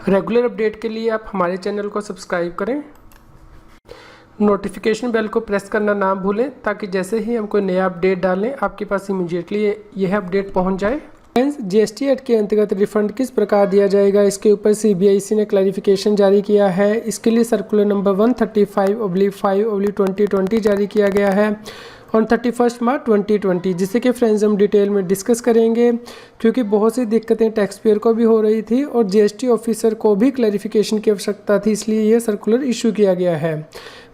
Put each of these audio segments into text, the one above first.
Regular update के लिए आप हमारे चैनल को सब्सक्राइब करें, नोटिफिकेशन बेल को प्रेस करना ना भूलें ताकि जैसे ही हम कोई नया अपडेट डालें आपके पास इमीडिएटली यह अपडेट पहुंच जाए। फ्रेंड्स, जीएसटी एक्ट के अंतर्गत रिफंड किस प्रकार दिया जाएगा, इसके ऊपर सीबीआईसी ने क्लैरिफिकेशन जारी किया है। इसके लिए सर्कुलर नंबर 135/5/2020 जारी किया गया है ऑन 31 मार्च 2020, जिसे कि फ्रेंड्स हम डिटेल में डिस्कस करेंगे क्योंकि बहुत सी दिक्कतें टैक्स पेयर को भी हो रही थी और जीएसटी ऑफिसर को भी क्लैरिफिकेशन की आवश्यकता थी, इसलिए यह सर्कुलर इशू किया गया है।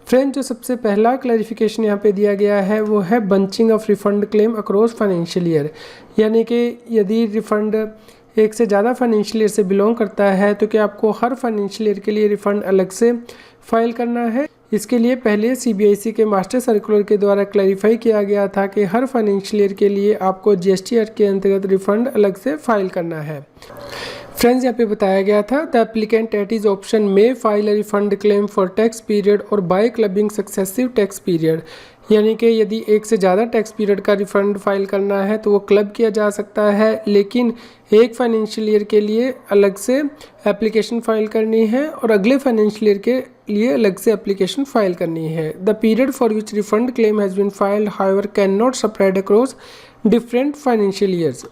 फ्रेंड्स, जो सबसे पहला क्लैरिफिकेशन यहाँ पे दिया गया है वो है bunching of refund claim across financial year, यानी कि यदि रिफंड एक से ज़्यादा फाइनेंशियल ईयर से बिलोंग करता है तो क्या आपको हर फाइनेंशियल ईयर के लिए रिफंड अलग से फाइल करना है। इसके लिए पहले सीबीआईसी के मास्टर सर्कुलर के द्वारा क्लैरिफाई किया गया था कि हर फाइनेंशियल ईयर के लिए आपको जीएसटी एक्ट के अंतर्गत रिफंड अलग से फाइल करना है। फ्रेंड्स, यहाँ पे बताया गया था the applicant at its option में file a refund claim for tax period और by clubbing successive tax period, यानी कि यदि एक से ज़्यादा टैक्स पीरियड का रिफंड फाइल करना है तो वो क्लब किया जा सकता है, लेकिन एक फाइनेंशियल ईयर के लिए अलग से एप्लीकेशन फाइल करनी है और अगले फाइनेंशियल ईयर के लिए अलग से एप्लीकेशन फाइल करनी है। The period for which refund claim has been filed however can not spread across different financial years.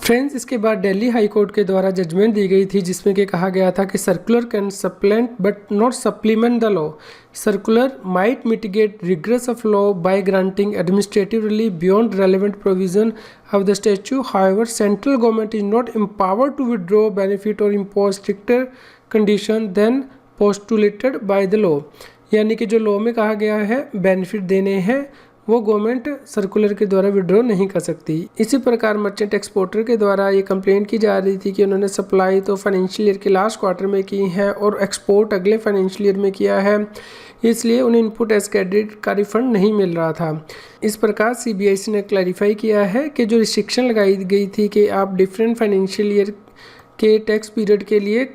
Friends, इसके बाद दिल्ली हाई कोर्ट के द्वारा जजमेंट दी गई थी जिसमें कि कहा गया था कि circular can supplant but not supplement the law. Circular might mitigate rigours of law by granting administrative relief beyond relevant provision of the statute. However central government is not empowered to withdraw benefit और impose stricter condition than postulated by the law, यानी कि जो law में कहा गया है benefit देने हैं वो गवर्नमेंट सर्कुलर के द्वारा विड्रॉ नहीं कर सकती। इसी प्रकार मर्चेंट एक्सपोर्टर के द्वारा ये कंप्लेंट की जा रही थी कि उन्होंने सप्लाई तो फाइनेंशियल ईयर के लास्ट क्वार्टर में की है और एक्सपोर्ट अगले फाइनेंशियल ईयर में किया है, इसलिए उन्हें इनपुट एज क्रेडिट का रिफंड नहीं मिल रहा था। इस प्रकार सीबीआईसी ने क्लैरिफाई किया है कि जो रिस्ट्रिक्शन लगाई गई थी कि आप डिफरेंट फाइनेंशियल ईयर के टैक्स पीरियड के लिए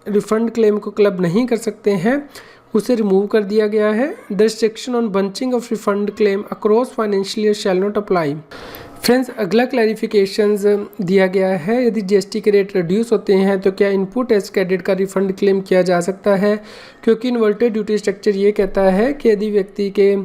रिफंड क्लेम को क्लब नहीं कर सकते हैं, उसे रिमूव कर दिया गया है। The restriction on bunching of refund claim across financial year shall not apply. Friends, अगला क्लैरिफिकेशन दिया गया है यदि जीएसटी के रेट रिड्यूस होते हैं तो क्या इनपुट एज क्रेडिट का रिफंड क्लेम किया जा सकता है, क्योंकि इन्वर्टेड ड्यूटी स्ट्रक्चर ये कहता है कि यदि व्यक्ति के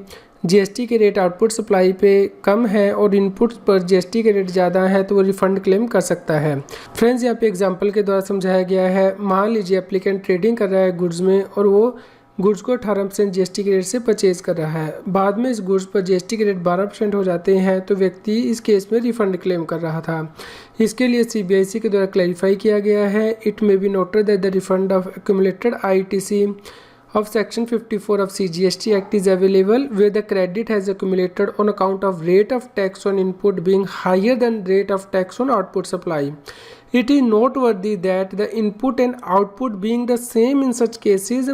जीएसटी के रेट आउटपुट सप्लाई पे कम है और इनपुट पर जीएसटी के रेट ज़्यादा है तो वो रिफंड क्लेम कर सकता है। फ्रेंड्स, यहाँ पे एग्जांपल के द्वारा समझाया गया है। मान लीजिए एप्लीकेंट ट्रेडिंग कर रहा है गुड्स में और वो गुड्स को 18% जीएसटी के रेट से परचेज कर रहा है, बाद में इस गुड्स पर जीएसटी के रेट 12% हो जाते हैं तो व्यक्ति इस केस में रिफंड क्लेम कर रहा था। इसके लिए सीबीआईसी के द्वारा क्लैरिफाई किया गया है it may be noted that the refund of accumulated ITC of section 54 of CGST Act is available where the credit has accumulated on account of rate of tax on input being higher than rate of tax on output supply. It is noteworthy that the input and output being the same in such cases,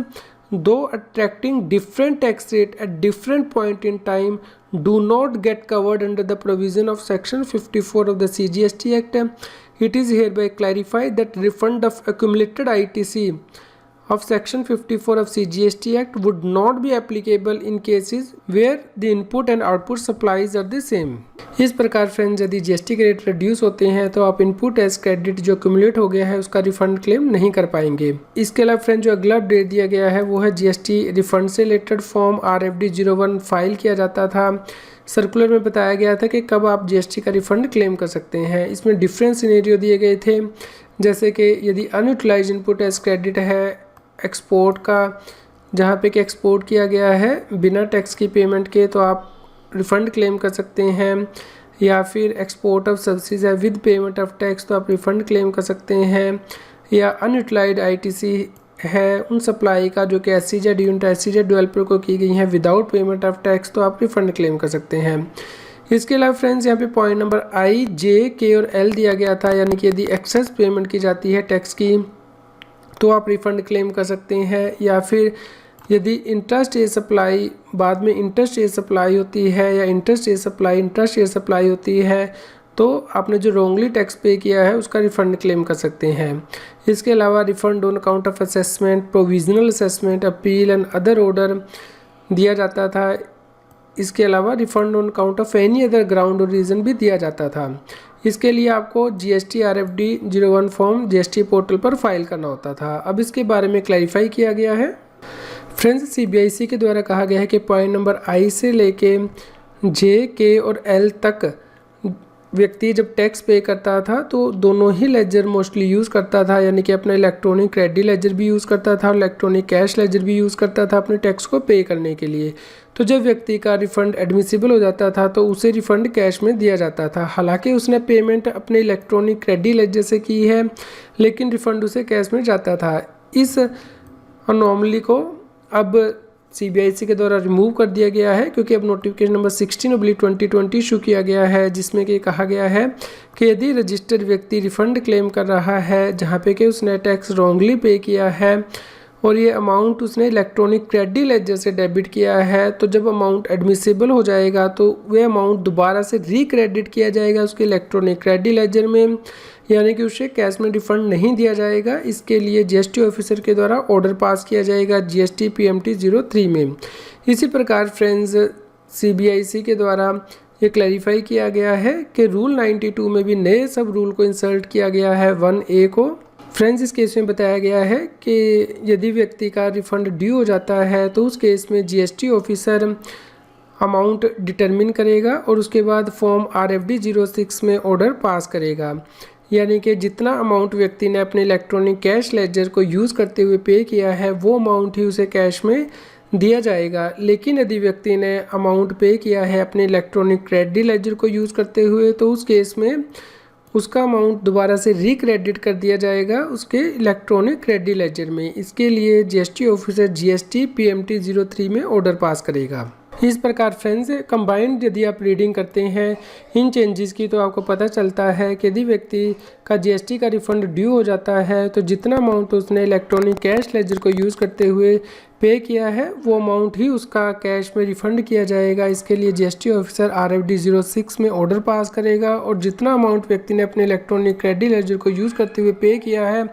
though attracting different tax rate at different point in time, do not get covered under the provision of section 54 of the CGST Act. It is hereby clarified that refund of accumulated ITC of section 54 of CGST Act would not be applicable in cases where the input and output supplies are the same. इस प्रकार friends, यदि GST के rate reduce होते हैं तो आप input as credit जो accumulate हो गया है उसका रिफंड क्लेम नहीं कर पाएंगे। इसके अलावा फ्रेंड्स, जो अगला अपडेट दिया गया है वो है जीएसटी रिफंड से रिलेटेड फॉर्म RFD 01 फाइल किया जाता था। सर्कुलर में बताया गया था कि कब आप जीएसटी का रिफंड क्लेम कर सकते हैं। इसमें डिफरेंट सिनेरियो दिए गए थे, जैसे कि यदि अनयूटिलाइज इनपुट एज क्रेडिट है एक्सपोर्ट का, जहाँ पे कि एक्सपोर्ट किया गया है बिना टैक्स की पेमेंट के, तो आप रिफ़ंड क्लेम कर सकते हैं, या फिर एक्सपोर्ट ऑफ सर्विसेज है विद पेमेंट ऑफ टैक्स तो आप रिफ़ंड क्लेम कर सकते हैं, या अनयूटिलाइज्ड आईटीसी है उन सप्लाई का जो कि SEZ यूनिट SEZ डेवलपर को की गई है विदाउट पेमेंट ऑफ टैक्स तो आप रिफ़ंड क्लेम कर सकते हैं। इसके अलावा फ्रेंड्स, यहाँ पे point number I, J, K और L दिया गया था, यानी कि यदि एक्सेस पेमेंट की जाती है टैक्स की तो आप रिफ़ंड क्लेम कर सकते हैं, या फिर यदि इंटरेस्ट एज सप्लाई बाद में इंटरेस्ट एज सप्लाई होती है या इंटरेस्ट एज सप्लाई होती है तो आपने जो रॉन्गली टैक्स पे किया है उसका रिफ़ंड क्लेम कर सकते हैं। इसके अलावा refund on account of assessment, provisional assessment, appeal and other order दिया जाता था। इसके अलावा refund on account of any other ground और रीज़न भी दिया जाता था। इसके लिए आपको GST RFD 01 form GST portal पर फाइल करना होता था। अब इसके बारे में क्लैरिफाई किया गया है। फ्रेंड्स, CBIC के द्वारा कहा गया है कि पॉइंट नंबर I से लेके J, K और L तक व्यक्ति जब टैक्स पे करता था तो दोनों ही लेजर मोस्टली यूज़ करता था, यानी कि अपना इलेक्ट्रॉनिक क्रेडिट लेजर भी यूज़ करता था और इलेक्ट्रॉनिक कैश लेजर भी यूज़ करता था अपने टैक्स को पे करने के लिए। तो जब व्यक्ति का रिफ़ंड एडमिसिबल हो जाता था तो उसे रिफ़ंड कैश में दिया जाता था। हालांकि उसने पेमेंट अपने इलेक्ट्रॉनिक क्रेडिट लेजर से की है, लेकिन रिफ़ंड उसे कैश में जाता था। इस अनोमली को अब CBIC के द्वारा रिमूव कर दिया गया है, क्योंकि अब नोटिफिकेशन नंबर 16/2020 इशू किया गया है, जिसमें कि कहा गया है कि यदि रजिस्टर्ड व्यक्ति रिफ़ंड क्लेम कर रहा है जहां पे कि उसने टैक्स रॉन्गली पे किया है और ये अमाउंट उसने इलेक्ट्रॉनिक क्रेडिट लेजर से डेबिट किया है, तो जब अमाउंट एडमिसिबल हो जाएगा तो वह अमाउंट दोबारा से रिक्रेडिट किया जाएगा उसके इलेक्ट्रॉनिक क्रेडिट लेजर में, यानी कि उसे कैश में रिफंड नहीं दिया जाएगा। इसके लिए GST ऑफिसर के द्वारा ऑर्डर पास किया जाएगा GST PMT 03 में। इसी प्रकार फ्रेंड्स, CBIC के द्वारा ये क्लैरिफाई किया गया है कि रूल 92 में भी नए सब रूल को इंसर्ट किया गया है 1A को। फ्रेंड्स, इस केस में बताया गया है कि यदि व्यक्ति का रिफंड ड्यू हो जाता है तो उस केस में GST ऑफिसर अमाउंट डिटरमिन करेगा और उसके बाद फॉर्म RFD 06 में ऑर्डर पास करेगा, यानी कि जितना अमाउंट व्यक्ति ने अपने इलेक्ट्रॉनिक कैश लेजर को यूज़ करते हुए पे किया है वो अमाउंट ही उसे कैश में दिया जाएगा। लेकिन यदि व्यक्ति ने अमाउंट पे किया है अपने इलेक्ट्रॉनिक क्रेडिट लेजर को यूज़ करते हुए तो उस केस में उसका अमाउंट दोबारा से रिक्रेडिट कर दिया जाएगा उसके इलेक्ट्रॉनिक क्रेडिट लेजर में। इसके लिए GST ऑफिसर GST PMT 03 में ऑर्डर पास करेगा। इस प्रकार फ्रेंड्स, कंबाइंड यदि आप रीडिंग करते हैं इन चेंजेस की तो आपको पता चलता है कि यदि व्यक्ति का GST का रिफंड ड्यू हो जाता है तो जितना अमाउंट उसने इलेक्ट्रॉनिक कैश लेजर को यूज़ करते हुए पे किया है वो अमाउंट ही उसका कैश में रिफ़ंड किया जाएगा। इसके लिए GST ऑफिसर RFD 06 में ऑर्डर पास करेगा और जितना अमाउंट व्यक्ति ने अपने इलेक्ट्रॉनिक क्रेडिट लेजर को यूज़ करते हुए पे किया है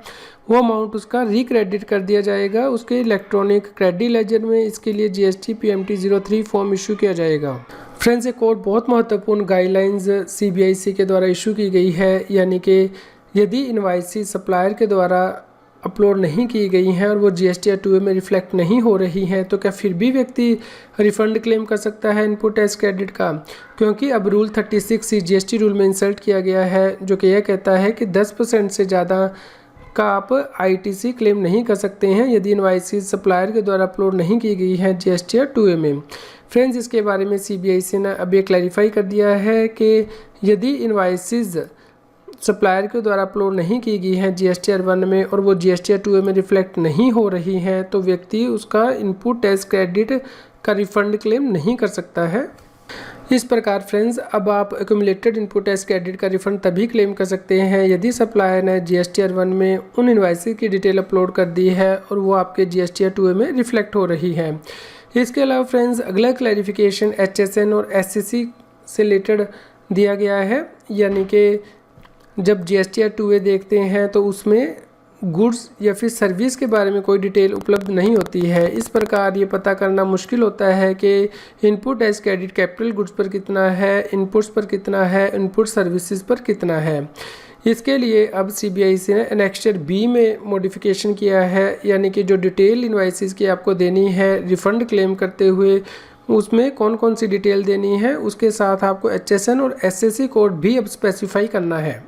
वो अमाउंट उसका रिक्रेडिट कर दिया जाएगा उसके इलेक्ट्रॉनिक क्रेडिट लेजर में। इसके लिए GST PMT 03 फॉर्म इशू किया जाएगा। फ्रेंड्स, एक और बहुत महत्वपूर्ण गाइडलाइंस CBIC के द्वारा इशू की गई है, यानी कि यदि इनवाइसेस सप्लायर के द्वारा अपलोड नहीं की गई हैं और वो GST या 2A में रिफ्लेक्ट नहीं हो रही हैं तो क्या फिर भी व्यक्ति रिफ़ंड क्लेम कर सकता है इनपुट टैक्स क्रेडिट का? क्योंकि अब रूल 36C GST रूल में इंसर्ट किया गया है, जो कि यह कहता है कि 10% से ज़्यादा का आप ITC क्लेम नहीं कर सकते हैं यदि इनवाइसेस सप्लायर के द्वारा अपलोड नहीं की गई है GST या 2A में। फ्रेंड्स, इसके बारे में CBIC ने अब ये क्लैरिफाई कर दिया है कि यदि इनवाइसेस सप्लायर के द्वारा अपलोड नहीं की गई है GST R1 में और वो GST या 2A में रिफ्लेक्ट नहीं हो रही है तो व्यक्ति उसका इनपुट टैक्स क्रेडिट का रिफंड क्लेम नहीं कर सकता है। इस प्रकार फ्रेंड्स, अब आप एक्यूमुलेटेड इनपुट टैक्स क्रेडिट का रिफंड तभी क्लेम कर सकते हैं यदि सप्लायर ने GST R1 में उन इनवाइसेस की डिटेल अपलोड कर दी है और वो आपके GST या 2A में रिफ्लेक्ट हो रही है। इसके अलावा फ्रेंड्स, अगला क्लैरिफिकेशन HSN और SCC से रिलेटेड दिया गया है, यानी कि जब GST या 2A देखते हैं तो उसमें गुड्स या फिर सर्विस के बारे में कोई डिटेल उपलब्ध नहीं होती है। इस प्रकार ये पता करना मुश्किल होता है कि input tax credit capital goods पर कितना है, इनपुट्स पर कितना है, इनपुट सर्विसेज पर कितना है। इसके लिए अब CBIC ने एनेक्स्चर B में मॉडिफिकेशन किया है, यानी कि जो डिटेल इनवाइसेस की आपको देनी है रिफ़ंड क्लेम करते हुए उसमें कौन कौन सी डिटेल देनी है, उसके साथ आपको HSN और SCC कोड भी अब स्पेसिफाई करना है।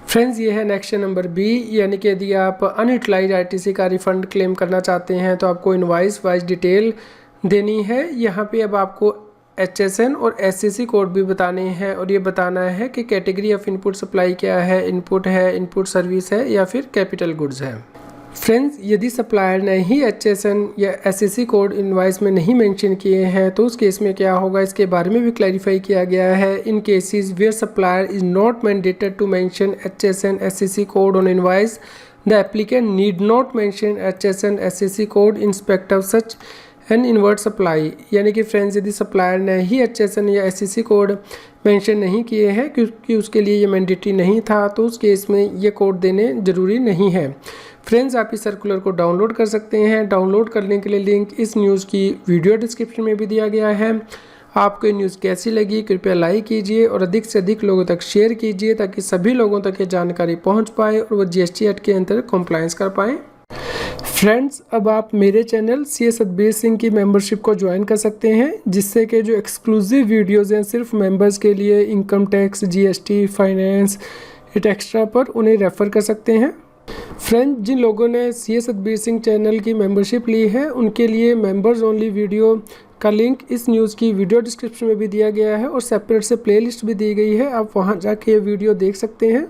फ्रेंड्स, ये है एनेक्स्चर नंबर B, यानी कि यदि आप अनयूटिलाइज्ड ITC का रिफ़ंड क्लेम करना चाहते हैं तो आपको इनवाइस वाइज डिटेल देनी है। यहाँ पे अब आपको HSN और SCC कोड भी बताने हैं और ये बताना है कि कैटेगरी ऑफ इनपुट सप्लाई क्या है, इनपुट है, इनपुट सर्विस है या फिर कैपिटल गुड्स है। फ्रेंड्स, यदि सप्लायर ने ही HSN या SCC कोड इनवाइस में नहीं मेंशन किए हैं तो उस केस में क्या होगा, इसके बारे में भी क्लैरिफाई किया गया है। In cases where supplier is not mandated to mention HSN SCC code on invoice, the applicant need not mention HSN SCC code in respect of such an invert supply. यानी कि फ्रेंड्स, यदि supplier ने ही HSN या SCC code mention नहीं किए हैं क्योंकि उसके लिए ये मैंडेटरी नहीं था तो उस केस में ये कोड देने ज़रूरी नहीं है। फ्रेंड्स, आप इस सर्कुलर को डाउनलोड कर सकते हैं। डाउनलोड करने के लिए लिंक इस न्यूज़ की वीडियो डिस्क्रिप्शन में भी दिया गया है। आपको ये न्यूज़ कैसी लगी कृपया लाइक कीजिए और अधिक से अधिक लोगों तक शेयर कीजिए ताकि सभी लोगों तक ये जानकारी पहुंच पाए और वो जीएसटी एक्ट के अंतर्गत कंप्लायंस कर पाएँ। फ्रेंड्स, अब आप मेरे चैनल सी सतबीर सिंह की मेंबरशिप को ज्वाइन कर सकते हैं, जिससे कि जो एक्सक्लूसिव वीडियोज़ हैं सिर्फ मेंबर्स के लिए, income tax, GST, finance, extra पर उन्हें रेफ़र कर सकते हैं। फ्रेंड्स, जिन लोगों ने सी सतबीर सिंह चैनल की मेंबरशिप ली है उनके लिए मेंबर्स ओनली वीडियो का लिंक इस न्यूज़ की वीडियो डिस्क्रिप्शन में भी दिया गया है और सेपरेट से प्लेलिस्ट भी दी गई है, आप वहां जाके ये वीडियो देख सकते हैं।